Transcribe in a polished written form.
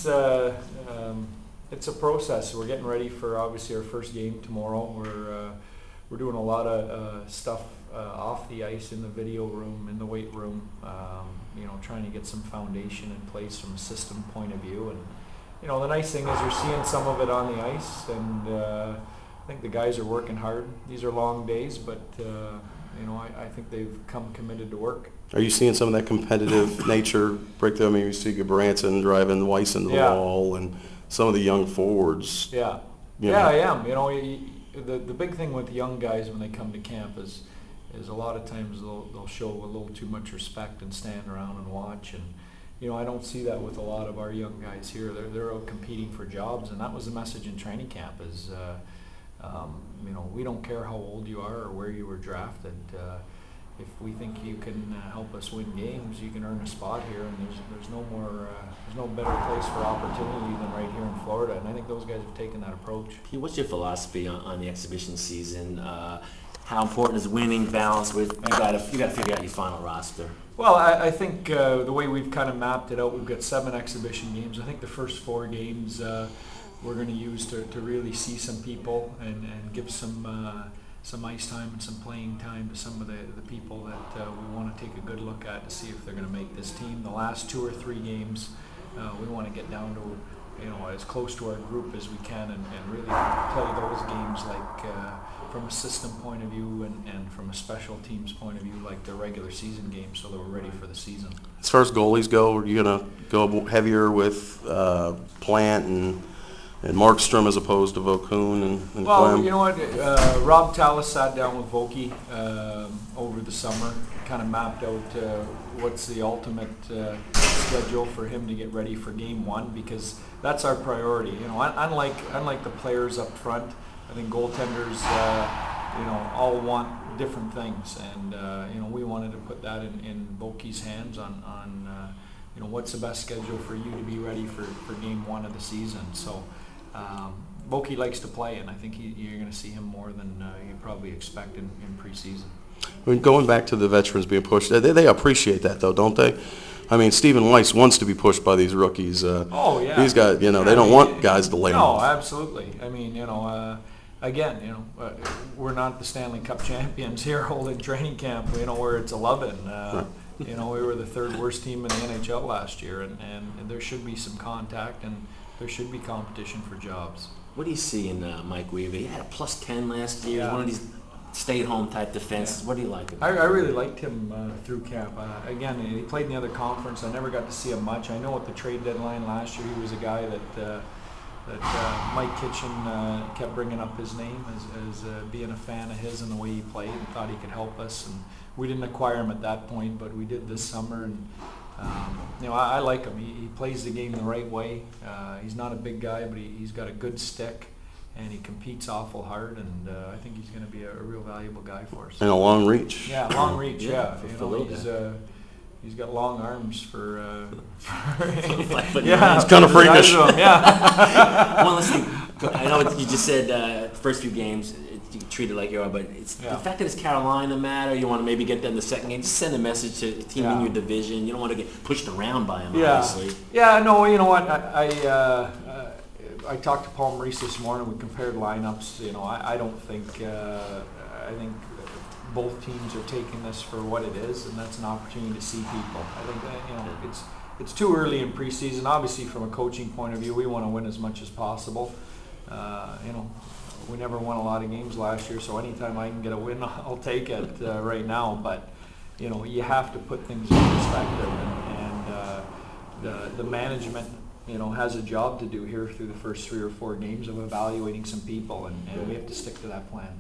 it's a process. We're getting ready for obviously our first game tomorrow. We're doing a lot of stuff off the ice, in the video room, in the weight room. Trying to get some foundation in place from a system point of view. And the nice thing is you're seeing some of it on the ice, and I think the guys are working hard. These are long days, but I think they've come committed to work. Are you seeing some of that competitive nature break through? I mean, you see Branson driving Weiss into the wall, and some of the young forwards. Yeah, I am. The big thing with young guys when they come to camp is a lot of times they'll show a little too much respect and stand around and watch. And I don't see that with a lot of our young guys here. They're out competing for jobs, and that was the message in training camp. Is we don't care how old you are or where you were drafted. If we think you can help us win games, you can earn a spot here, and there's no better place for opportunity than right here in Florida. And I think those guys have taken that approach. Pete, what's your philosophy on the exhibition season? How important is winning balance with you got to figure out your final roster? Well, I think the way we've kind of mapped it out, we've got 7 exhibition games. I think the first 4 games we're going to use to really see some people and give some ice time and some playing time to some of the people that we want to take a good look at to see if they're going to make this team. The last 2 or 3 games, we want to get down to as close to our group as we can and really play those games like from a system point of view and from a special teams point of view like the regular season games, so that we're ready for the season. As far as goalies go, are you going to go heavier with Plant and Markstrom as opposed to Vokoun and Well, Clem? you know what? Rob Tallis sat down with Voki over the summer, kind of mapped out what's the ultimate schedule for him to get ready for game 1, because that's our priority. Unlike the players up front, I think goaltenders, all want different things, and we wanted to put that in Voki's hands on what's the best schedule for you to be ready for game 1 of the season. So. Voki likes to play, and I think you're going to see him more than you probably expect in preseason. I mean, going back to the veterans being pushed, they appreciate that, though, don't they? I mean, Stephen Weiss wants to be pushed by these rookies. Oh, yeah. These guys, they don't want guys to lay them off. No, absolutely. I mean, again, we're not the Stanley Cup champions here holding training camp, where it's 11. Right. We were the 3rd worst team in the NHL last year, and there should be some contact, and there should be competition for jobs. What do you see in Mike Weaver? He had a +10 last year. Yeah. He's one of these stay-at-home type defenses. Yeah. What do you like about him? I really liked him through camp. Again, he played in the other conference. I never got to see him much. I know at the trade deadline last year, he was a guy that Mike Kitchen kept bringing up his name as being a fan of his and the way he played, and thought he could help us. And we didn't acquire him at that point, but we did this summer. And I like him. He plays the game the right way. He's not a big guy, but he's got a good stick, and he competes awful hard. And I think he's going to be a real valuable guy for us. And a long reach. Yeah, long reach. Yeah, he's got long arms for yeah, it's kind of freakish. Yeah. Well, listen, I know you just said first few games you treat it like you are, but it's the fact that it's Carolina matter. You want to maybe get them the second game. Just send a message to a team in your division. You don't want to get pushed around by them, obviously. Yeah, no, you know what? I talked to Paul Maurice this morning. We compared lineups. I don't think I think both teams are taking this for what it is, and that's an opportunity to see people. I think that, it's too early in preseason. Obviously, from a coaching point of view, we want to win as much as possible. We never won a lot of games last year, so anytime I can get a win, I'll take it right now. But you have to put things in perspective, and the management has a job to do here through the first 3 or 4 games of evaluating some people, and we have to stick to that plan.